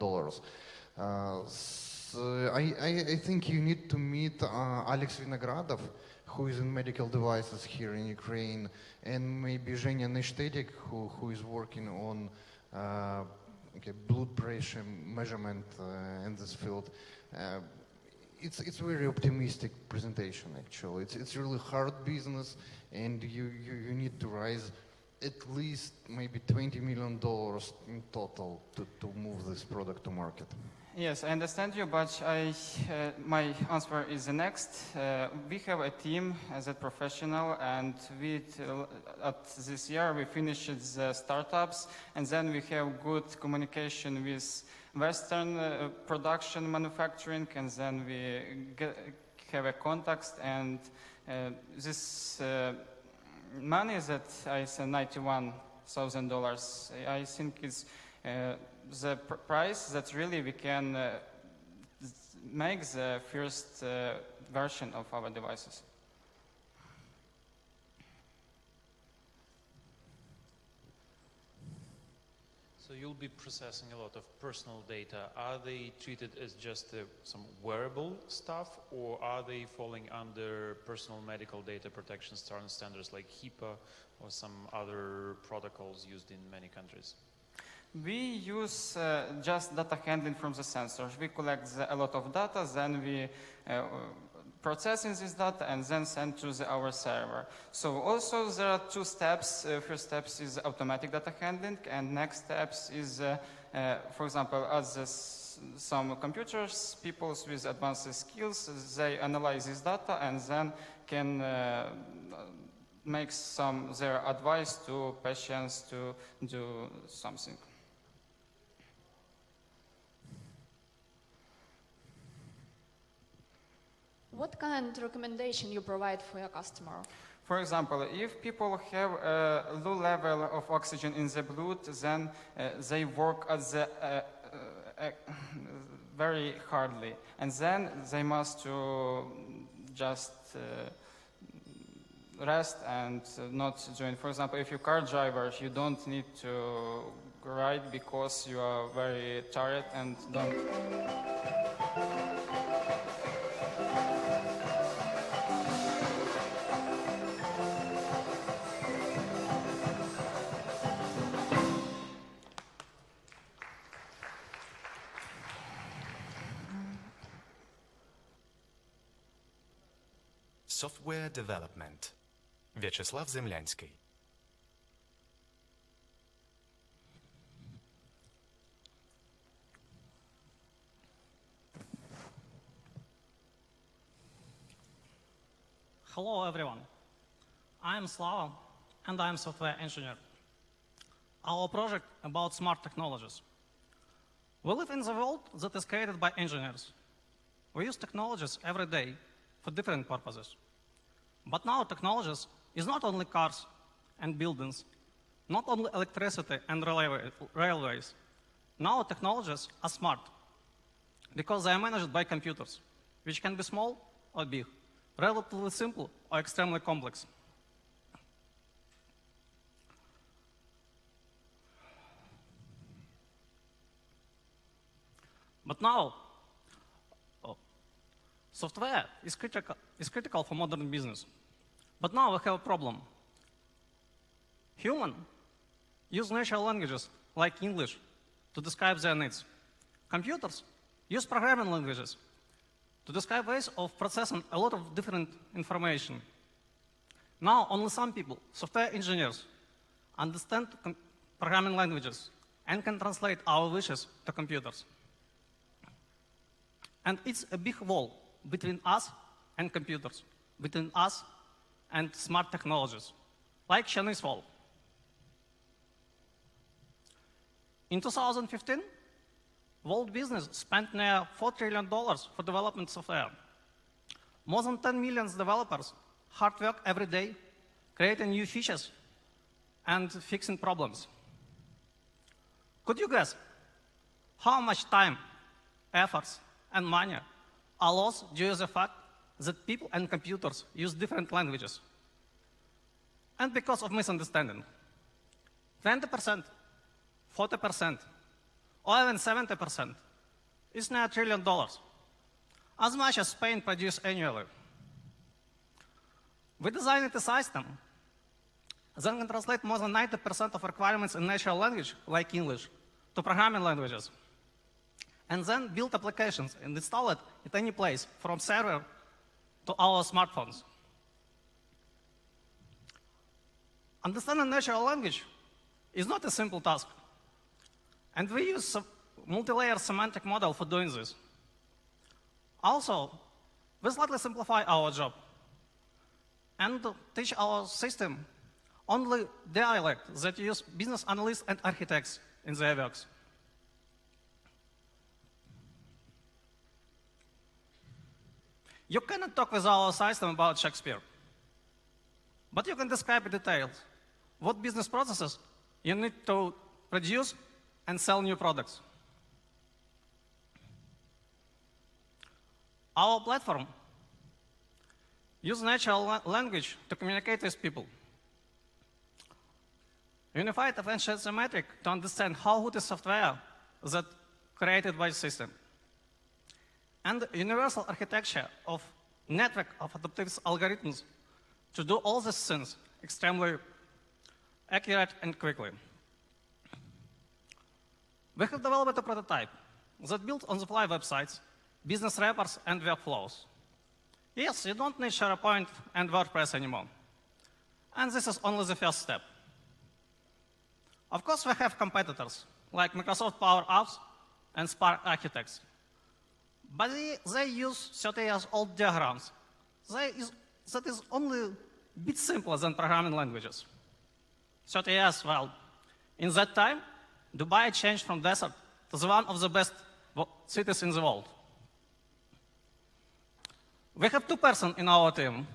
So I think you need to meet Alex Vinogradov, who is in medical devices here in Ukraine, and maybe Zhenya Nestedik, who is working on blood pressure measurement in this field. It's very optimistic presentation, actually. It's really hard business, and you need to raise at least maybe $20 million in total to move this product to market. Yes, I understand you, but my answer is the next. We have a team as a professional, and at this year we finished the startups, and then we have good communication with Western production manufacturing, and then we have a context, and this money that I said $91,000, I think is the price that really we can make the first version of our devices. So So you'll be processing a lot of personal data. Are they treated as just some wearable stuff, or are they falling under personal medical data protection standards like HIPAA or some other protocols used in many countries? We use just data handling from the sensors. We collect a lot of data, then we processing this data and then send to our server. So also there are two steps. First steps is automatic data handling, and next steps is, for example, as some computers, people with advanced skills, they analyze this data and then can make their advice to patients to do something. What kind of recommendation you provide for your customer? For example, if people have a low level of oxygen in the blood, then they work at the, very hardly, and then they must to just rest and not join. For example, if you're a car driver, you don't need to ride because you are very tired and don't. Software development. Вячеслав Землянський. Hello everyone. I am Slava and I am software engineer. Our project about smart technologies. We live in the world that is created by engineers. We use technologies every day for different purposes. But now technologies is not only cars and buildings, not only electricity and railways. Now technologies are smart because they are managed by computers, which can be small or big, relatively simple or extremely complex. But now, software is critical for modern business. But now we have a problem. Humans use natural languages like English to describe their needs. Computers use programming languages to describe ways of processing a lot of different information. Now only some people, software engineers, understand programming languages and can translate our wishes to computers. And it's a big wall between us and computers, between us and smart technologies, like Chinese wall. In 2015, world business spent near $4 trillion for development software. More than 10 million developers hard work every day, creating new features and fixing problems. Could you guess how much time, efforts, and money are lost due to the fact that people and computers use different languages? And because of misunderstanding. 20%, 40%, or even 70% is near $1 trillion, as much as Spain produces annually. We designed a system that can translate more than 90% of requirements in natural language, like English, to programming languages, and then build applications and install it at any place, from server to our smartphones. Understanding natural language is not a simple task. And we use a multi-layer semantic model for doing this. Also, we slightly simplify our job and teach our system only dialect that use business analysts and architects in their works. You cannot talk with our system about Shakespeare, but you can describe in detail what business processes you need to produce and sell new products. Our platform uses natural language to communicate with people. Unified efficiency metric to understand how good is software that created by the system. And universal architecture of network of adaptive algorithms to do all these things extremely accurate and quickly. We have developed a prototype that built on-the-fly websites, business wrappers, and workflows. Yes, you don't need SharePoint and WordPress anymore. And this is only the first step. Of course, we have competitors, like Microsoft Power Apps and Spark Architects. But they use 30 years old diagrams. That is only a bit simpler than programming languages. 30 years, well, in that time, Dubai changed from desert to one of the best cities in the world. We have 2 persons in our team.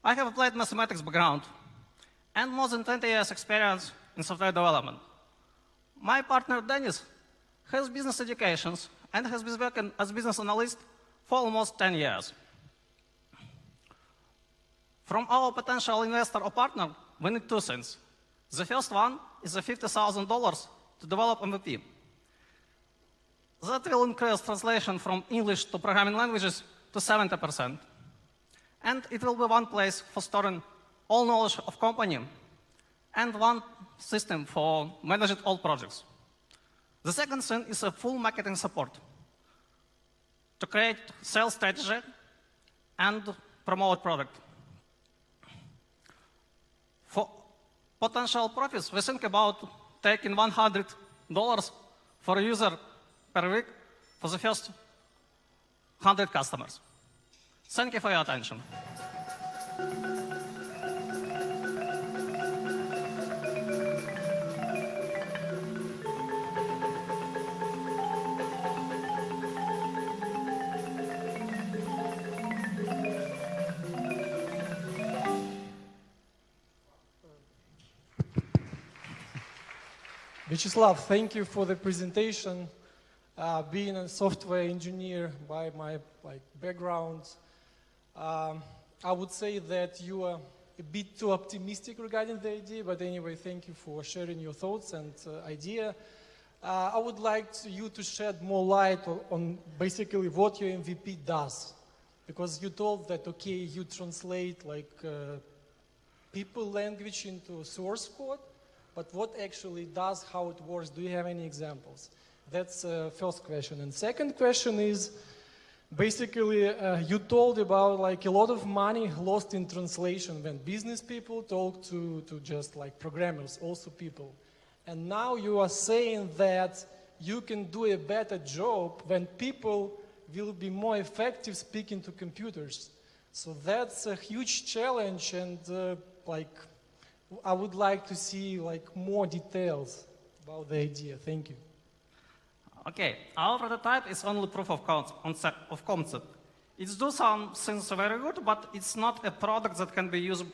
I have applied mathematics background and more than 20 years experience in software development. My partner, Dennis, has business educations and has been working as a business analyst for almost 10 years. From our potential investor or partner, we need 2 things. The first one is the $50,000 to develop MVP. That will increase translation from English to programming languages to 70%. And it will be one place for storing all knowledge of company and one system for managing all projects. The second thing is a full marketing support to create sales strategy and promote product. For potential profits, we think about taking $100 for a user per week for the first 100 customers. Thank you for your attention. Vyacheslav, thank you for the presentation. Being a software engineer by my background, I would say that you are a bit too optimistic regarding the idea, but anyway, thank you for sharing your thoughts and idea. I would like you to shed more light on basically what your MVP does, because you told that, okay, you translate people language into source code, but what actually does, how it works? Do you have any examples? That's the first question. And second question is, basically, you told about a lot of money lost in translation when business people talk to just programmers, also people. And now you are saying that you can do a better job when people will be more effective speaking to computers. So that's a huge challenge, and I would like to see more details about the idea. Thank you. Okay, our prototype is only proof of concept. It's do some things very good, but it's not a product that can be used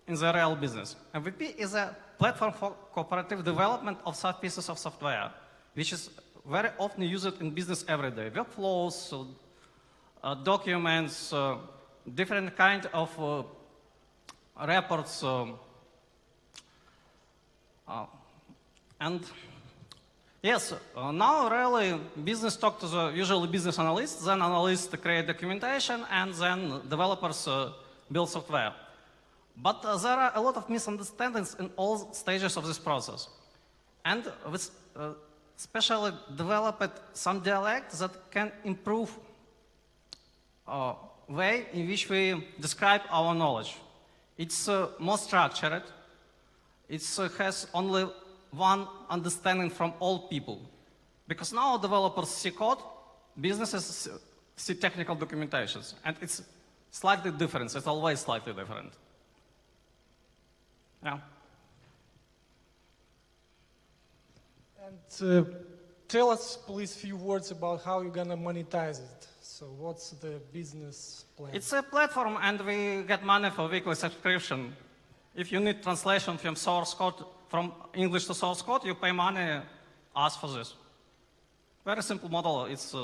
in the real business. MVP is a platform for cooperative development of such pieces of software, which is very often used in business every day. Workflows, documents, different kind of reports, and yes, now really business talk to the usually business analysts, then analysts create documentation, and then developers build software. But there are a lot of misunderstandings in all stages of this process. And we especially developed some dialects that can improve way in which we describe our knowledge. It's more structured. It has only one understanding from all people. Because now developers see code, businesses see technical documentations. And it's slightly different. It's always slightly different. Yeah. And tell us, please, a few words about how you're going to monetize it. So what's the business plan? It's a platform, and we get money for weekly subscription. If you need translation from source code, from English to source code, you pay money, ask for this. Very simple model. It's